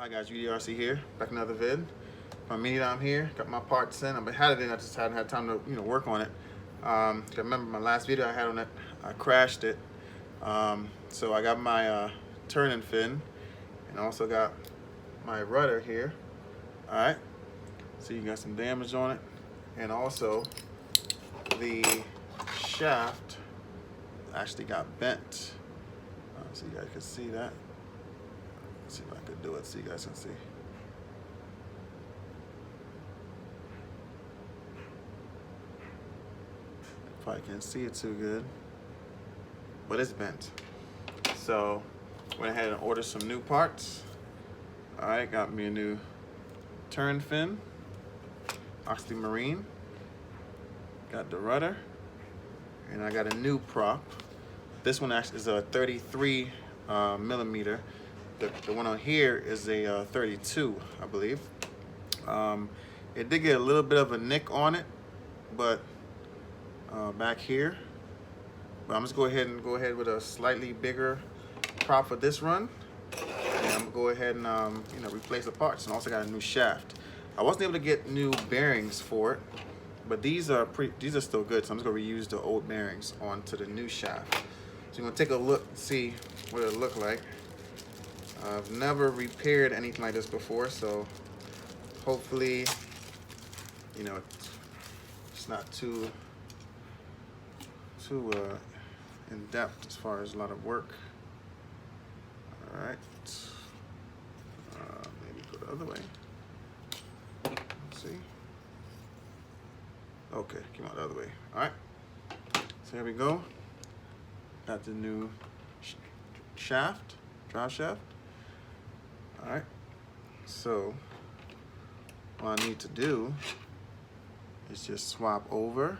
Hi guys, UDRC here, back another vid. My mini I'm here, got my parts in. I had it in, I just hadn't had time to work on it. I remember my last video I had on it, I crashed it. So I got my turning fin and also got my rudder here. Alright, so you got some damage on it. And also the shaft actually got bent. So you guys can see that. Let's see if I could do it so you guys can see. Probably can't see it too good, but it's bent. So went ahead and ordered some new parts. All right, got me a new turn fin, Oxidean Marine. Got the rudder, and I got a new prop. This one actually is a 33 millimeter. The one on here is a 32, I believe. It did get a little bit of a nick on it, but back here. But I'm just go ahead with a slightly bigger prop for this run, and I'm gonna go ahead and replace the parts. And also got a new shaft. I wasn't able to get new bearings for it, but these are still good. So I'm just gonna reuse the old bearings onto the new shaft. So you're gonna take a look, see what it look like. I've never repaired anything like this before, so hopefully, it's not too in depth as far as a lot of work. All right, maybe go the other way. Let's see. Okay, came out the other way. All right, so here we go. Got the new shaft, drive shaft. All right, so what I need to do is just swap over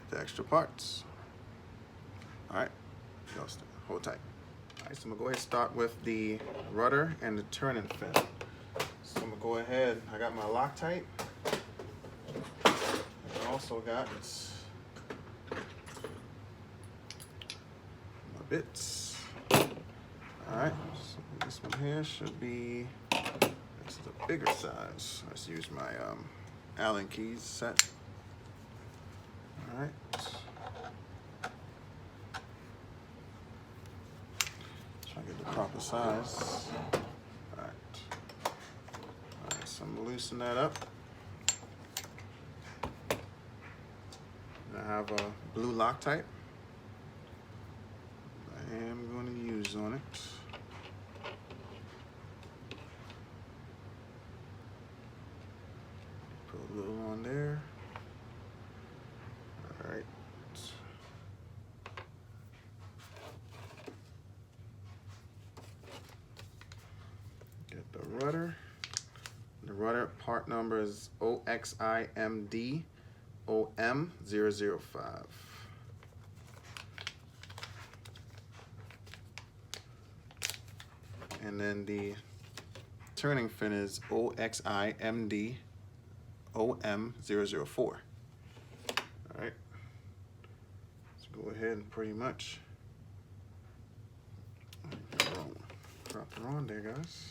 the extra parts. All right, hold tight. All right, so I'm gonna go ahead and start with the rudder and the turning fin. So I'm gonna go ahead, I got my Loctite. I also got my bits. All right, so this one here should be, this is a bigger size. Let's use my Allen keys set. All right. Try to get the proper size. All right. All right, so I'm gonna loosen that up. And I have a blue Loctite. I am going to use on it. Put a little on there. All right. Get the rudder. The rudder part number is OXIMD OM005. And then the turning fin is OXIMD OM004. All right. Let's go ahead and pretty much drop it on there, guys.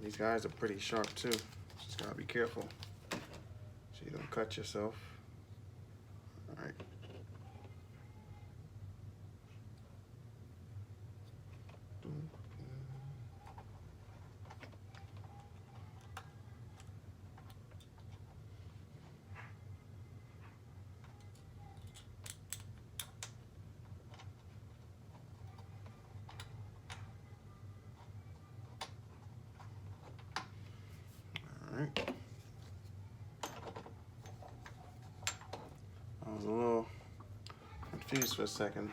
These guys are pretty sharp too. Just gotta be careful so you don't cut yourself. All right. Alright. I was a little confused for a second.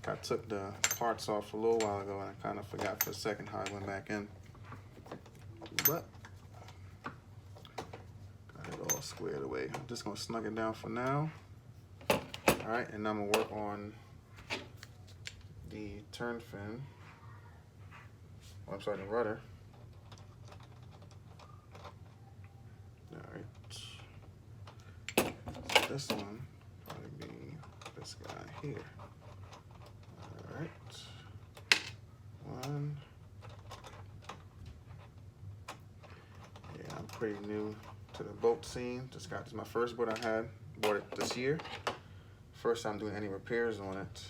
I took the parts off a little while ago and I kind of forgot for a second how I went back in. But got it all squared away. I'm just gonna snug it down for now. Alright, and I'm gonna work on the turn fin. Oh, I'm sorry, the rudder. Alright. So this one probably be this guy here. pretty new to the boat scene. This is my first boat I had. Bought it this year. First time doing any repairs on it.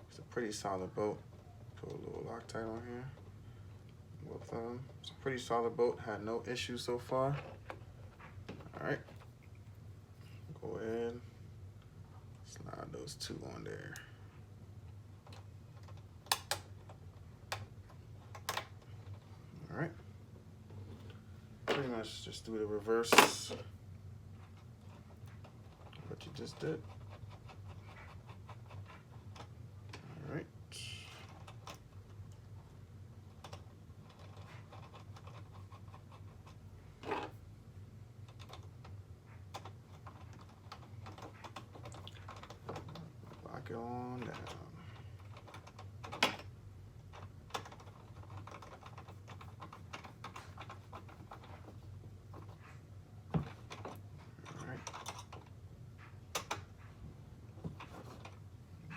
It's a pretty solid boat. Put a little Loctite on here. Both of them. It's a pretty solid boat. Had no issues so far. All right. Go ahead. Slide those two on there. All right. Pretty much just do the reverse what you just did. All right. Lock it on down.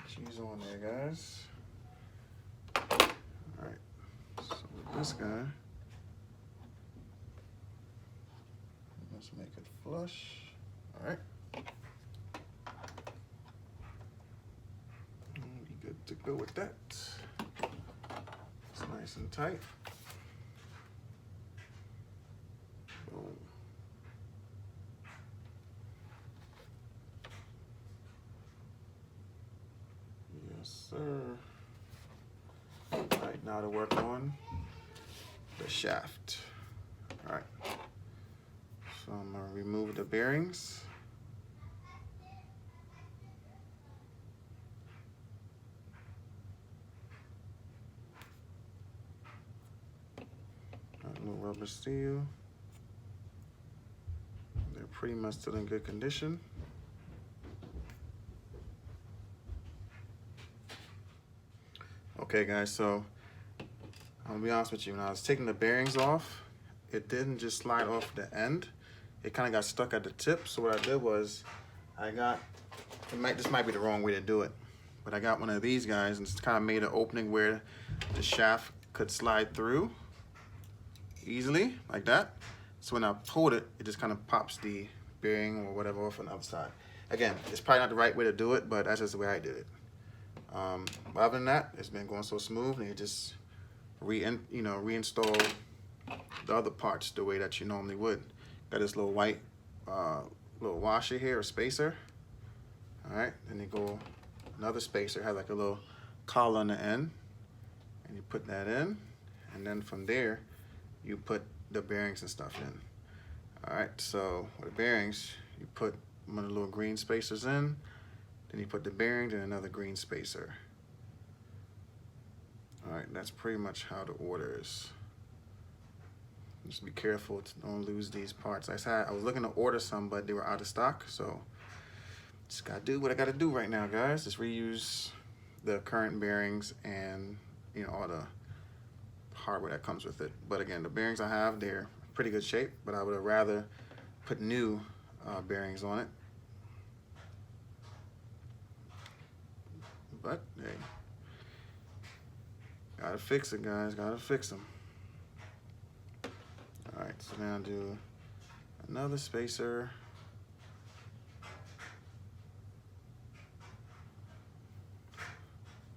Cheese on there, guys. All right, so with this guy, let's make it flush. All right. Be good to go with that. It's nice and tight. Boom. Yes, sir. All right, now to work on the shaft. All right. So I'm gonna remove the bearings. Remove rubber steel. They're pretty much still in good condition. Okay guys, so I'll be honest with you, when I was taking the bearings off, it didn't just slide off the end. It kind of got stuck at the tip. So what I did was, this might be the wrong way to do it, but I got one of these guys and it's kind of made an opening where the shaft could slide through easily, like that. So when I pulled it, it just kind of pops the bearing or whatever off on the other side. Again, it's probably not the right way to do it, but that's just the way I did it. But other than that, it's been going so smooth, and you just reinstall the other parts the way that you normally would. Got this little white little washer here, or spacer. All right, then you go another spacer, has like a little collar on the end, and you put that in, and then from there you put the bearings and stuff in. All right, so with the bearings, you put one of the little green spacers in, then you put the bearings and another green spacer. All right, that's pretty much how the order is. Just be careful to don't lose these parts. I was looking to order some, but they were out of stock, so just gotta do what I gotta do right now, guys. Just reuse the current bearings and all the hardware that comes with it. But again, the bearings I have, they're pretty good shape, but I would have rather put new bearings on it. But hey, gotta fix it, guys. Gotta fix them. All right, so now do another spacer.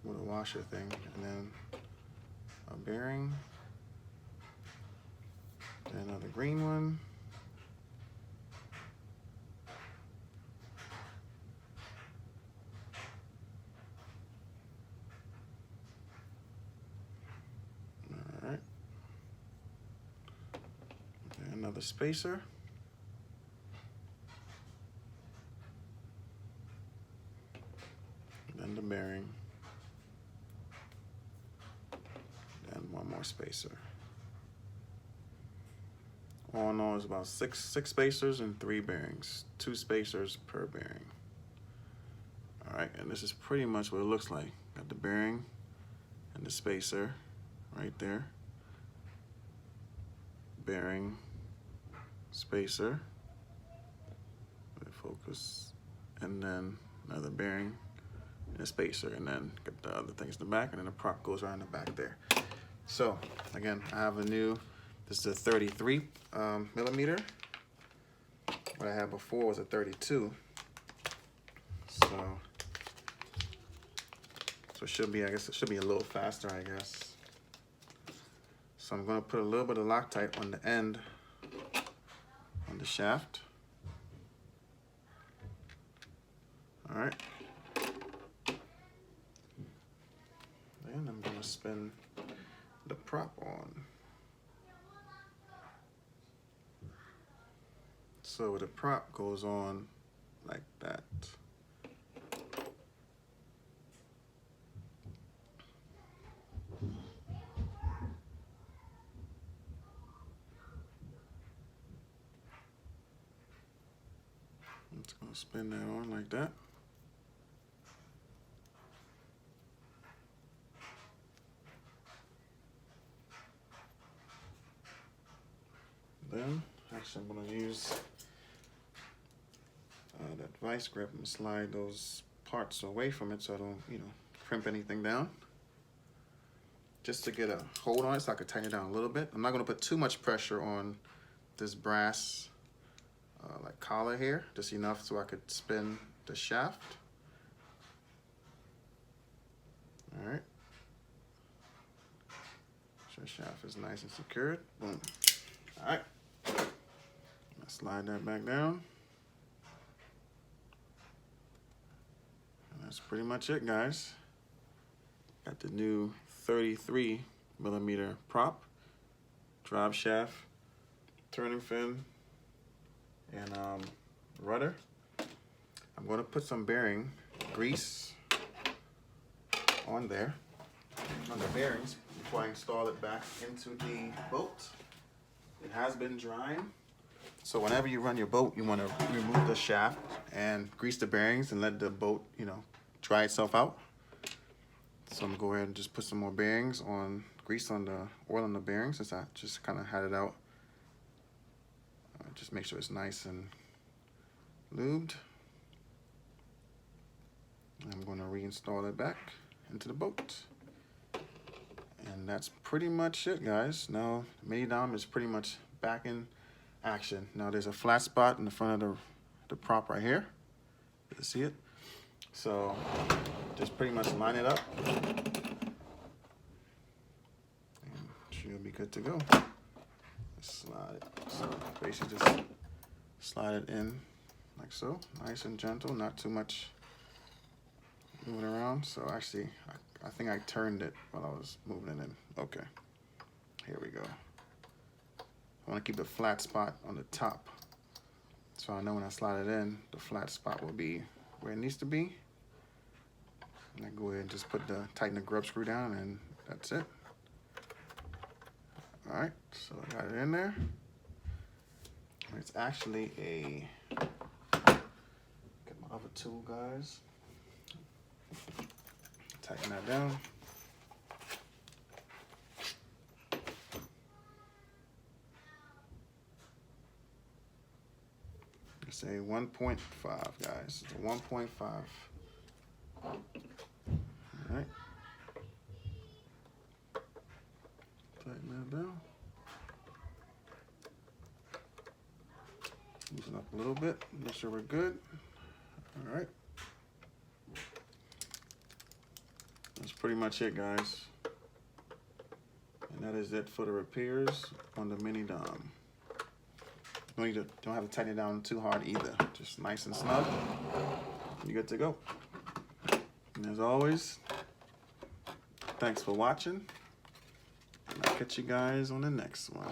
With a washer thing, and then a bearing, and another green one. All right. And another spacer. Then the bearing. And one more spacer. All in all, is about six spacers and 3 bearings. 2 spacers per bearing. All right, and this is pretty much what it looks like. Got the bearing and the spacer right there. Bearing, spacer. Focus, and then another bearing and a spacer, and then get the other things in the back, and then the prop goes around the back there. So again, I have a new This is a 33 millimeter. What I had before was a 32. So it should be, I guess it should be a little faster, I guess. So I'm gonna put a little bit of Loctite on the end, on the shaft. All right. Then I'm gonna spin the prop on. So the prop goes on like that. It's gonna spin that on like that. Then, actually, I'm gonna use that vice grip and slide those parts away from it so I don't, crimp anything down. Just to get a hold on it so I can tighten it down a little bit. I'm not gonna put too much pressure on this brass like collar here, just enough so I could spin the shaft. All right. So the shaft is nice and secured. Boom. All right. Slide that back down. And that's pretty much it, guys. Got the new 33 millimeter prop, drive shaft, turning fin, and rudder. I'm going to put some bearing grease on there, on the bearings, before I install it back into the boat. It has been drying, so whenever you run your boat, you want to remove the shaft and grease the bearings and let the boat, dry itself out. So I'm going to go ahead and just put some more bearings on, grease on the oil on the bearings, since I just kind of had it out. Just make sure it's nice and lubed. I'm going to reinstall it back into the boat. And that's pretty much it, guys. Now, Mini Dom is pretty much back in action. Now, there's a flat spot in the front of the prop right here. You can see it. So, just pretty much line it up. And she'll be good to go. Slide it. So, basically just slide it in like so. Nice and gentle, not too much moving around. So, actually, I think I turned it while I was moving it in. Okay, here we go. I want to keep the flat spot on the top, so I know when I slide it in, the flat spot will be where it needs to be. And I go ahead and just tighten the grub screw down, and that's it. All right, so I got it in there. It's actually get my other tool, guys. Tighten that down. It's a 1.5, guys. It's a 1.5. All right. Tighten that down. Loosen up a little bit. Make sure we're good. All right. That's pretty much it, guys. And that is it for the repairs on the Mini Dom. Don't have to tighten it down too hard either. Just nice and snug. You're good to go. And as always, thanks for watching. And I'll catch you guys on the next one.